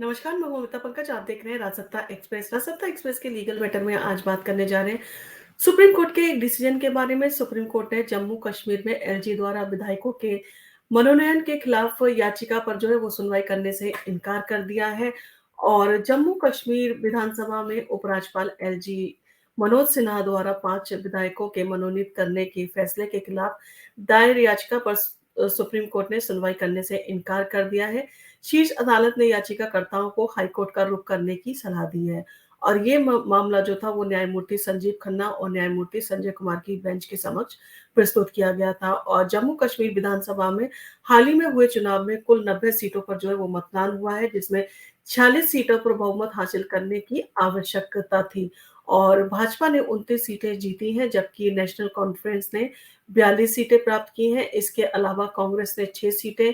नमस्कार, मैं ममता पंकज। आप देख रहे हैं राजसत्ता एक्सप्रेस। राजसत्ता एक्सप्रेस के लीगल मैटर में आज बात करने जा रहे हैं सुप्रीम कोर्ट के एक डिसीजन के बारे में। सुप्रीम कोर्ट ने जम्मू कश्मीर में एलजी द्वारा विधायकों के मनोनयन के खिलाफ याचिका पर जो है वो सुनवाई करने से इनकार कर दिया है। और जम्मू कश्मीर विधानसभा में उपराज्यपाल एलजी मनोज सिन्हा द्वारा 5 विधायकों के मनोनीत करने के फैसले के खिलाफ दायर याचिका पर सुप्रीम कोर्ट ने सुनवाई करने से इनकार कर दिया है। शीर्ष अदालत ने याचिकाकर्ताओं को हाईकोर्ट का रुख करने की सलाह दी है। और ये मामला जो था वो न्यायमूर्ति संजीव खन्ना और न्यायमूर्ति संजय कुमार की बेंच के समक्ष प्रस्तुत किया गया था। और जम्मू कश्मीर विधानसभा में हाल ही में हुए चुनाव में कुल 90 सीटों पर जो है वो मतदान हुआ है, जिसमें 46 सीटों पर बहुमत हासिल करने की आवश्यकता थी। और भाजपा ने 29 सीटें जीती हैं, जबकि नेशनल कॉन्फ्रेंस ने 42 सीटें प्राप्त की हैं। इसके अलावा कांग्रेस ने 6 सीटें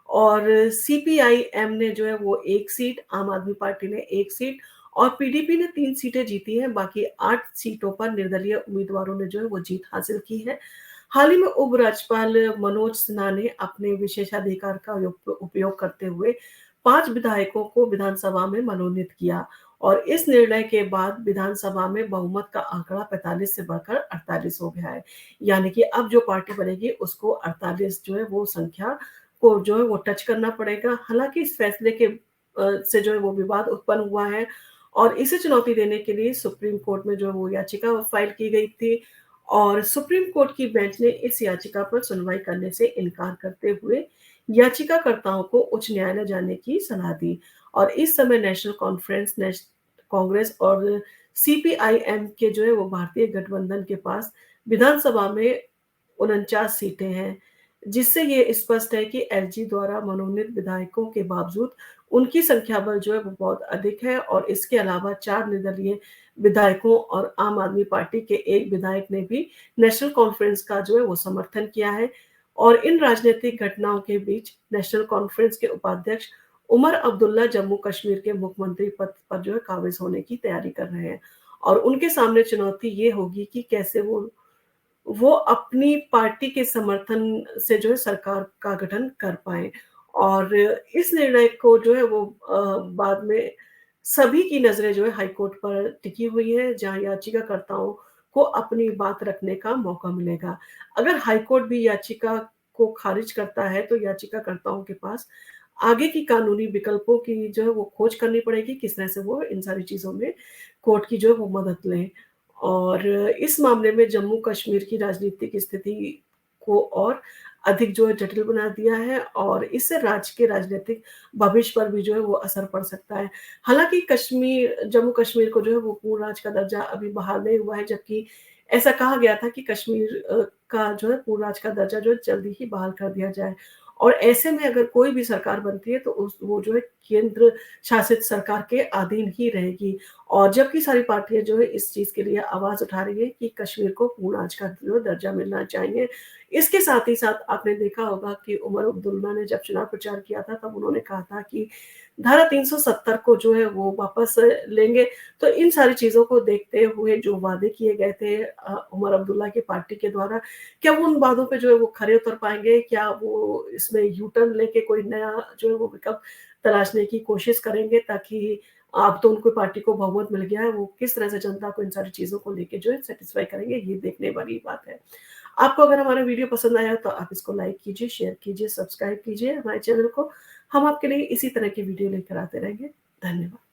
और सीपीआईएम ने जो है वो 1 सीट, आम आदमी पार्टी ने 1 सीट और पीडीपी ने 3 सीटें जीती हैं। बाकी 8 सीटों पर निर्दलीय उम्मीदवारों ने जो है वो जीत हासिल की है। हाल ही में उपराज्यपाल मनोज सिन्हा ने अपने विशेषाधिकार का उपयोग करते हुए 5 विधायकों को विधानसभा में मनोनीत किया। और इस निर्णय के बाद विधानसभा में बहुमत का आंकड़ा 45 से बढ़कर 48 हो गया है। यानी कि अब जो पार्टी बनेगी उसको 48 जो है वो संख्या को जो है वो टच करना पड़ेगा। हालाँकि इस फैसले के से जो है वो विवाद उत्पन्न हुआ है और इसे चुनौती देने के लिए सुप्रीम कोर्ट में जो है वो याचिका फाइल की गई थी। और सुप्रीम कोर्ट की बेंच ने इस याचिका पर सुनवाई करने से इनकार करते हुए याचिकाकर्ताओं को उच्च न्यायालय जाने की सलाह दी। और इस समय नेशनल कॉन्फ्रेंस, कांग्रेस और सीपीआईएम के जो है वो भारतीय गठबंधन के पास विधानसभा में 49 सीटें हैं, जिससे ये स्पष्ट है कि एलजी द्वारा मनोनीत विधायकों के बावजूद उनकी संख्या बल जो है वो बहुत अधिक है। और इसके अलावा 4 निर्दलीय विधायकों और आम आदमी पार्टी के 1 विधायक ने भी नेशनल कॉन्फ्रेंस का जो है वो समर्थन किया है। और इन राजनीतिक घटनाओं के बीच नेशनल कॉन्फ्रेंस के उपाध्यक्ष उमर अब्दुल्ला जम्मू कश्मीर के मुख्यमंत्री पद पर जो है काबिज होने की तैयारी कर रहे हैं। और उनके सामने चुनौती ये होगी कि कैसे वो अपनी पार्टी के समर्थन से जो है सरकार का गठन कर पाएँ। और इस निर्णय को जो है वो बाद में सभी की नज़रें जो है हाई कोर्ट पर टिकी हुई है, जहाँ याचिकाकर्ताओं को अपनी बात रखने का मौका मिलेगा। अगर हाई कोर्ट भी याचिका को खारिज करता है, तो याचिकाकर्ताओं के पास आगे की कानूनी विकल्पों की जो है वो खोज करनी पड़ेगी, किस तरह से वो इन सारी चीज़ों में कोर्ट की जो है वो मदद लें। और इस मामले में जम्मू कश्मीर की राजनीतिक स्थिति को और अधिक जो है जटिल बना दिया है और इससे राज्य के राजनीतिक भविष्य पर भी जो है वो असर पड़ सकता है। हालाँकि जम्मू कश्मीर को जो है वो पूर्ण राज्य का दर्जा अभी बहाल नहीं हुआ है, जबकि ऐसा कहा गया था कि कश्मीर का जो है पूर्ण राज्य का दर्जा जो है जल्दी ही बहाल कर दिया जाए। और ऐसे में अगर कोई भी सरकार बनती है तो वो जो है केंद्र शासित सरकार के अधीन ही रहेगी। और जबकि सारी पार्टियाँ जो है इस चीज़ के लिए आवाज़ उठा रही है कि कश्मीर को पूर्ण राज्य का जो है दर्जा मिलना चाहिए। इसके साथ ही साथ आपने देखा होगा कि उमर अब्दुल्ला ने जब चुनाव प्रचार किया था, तब उन्होंने कहा था कि धारा 370 को जो है वो वापस लेंगे। तो इन सारी चीज़ों को देखते हुए जो वादे किए गए थे उमर अब्दुल्ला की पार्टी के द्वारा, क्या वो उन वादों पे जो है वो खरे उतर पाएँगे? क्या वो इसमें यू टर्न लेके कोई नया जो है वो विकल्प तलाशने की कोशिश करेंगे, ताकि अब तो उनको पार्टी को बहुमत मिल गया है, वो किस तरह से जनता को इन सारी चीज़ों को लेके जो है सैटिस्फाई करेंगे, ये देखने वाली बात है। आपको अगर हमारा वीडियो पसंद आया तो आप इसको लाइक कीजिए, शेयर कीजिए, सब्सक्राइब कीजिए हमारे चैनल को। हम आपके लिए इसी तरह की वीडियो लेकर आते रहेंगे। धन्यवाद।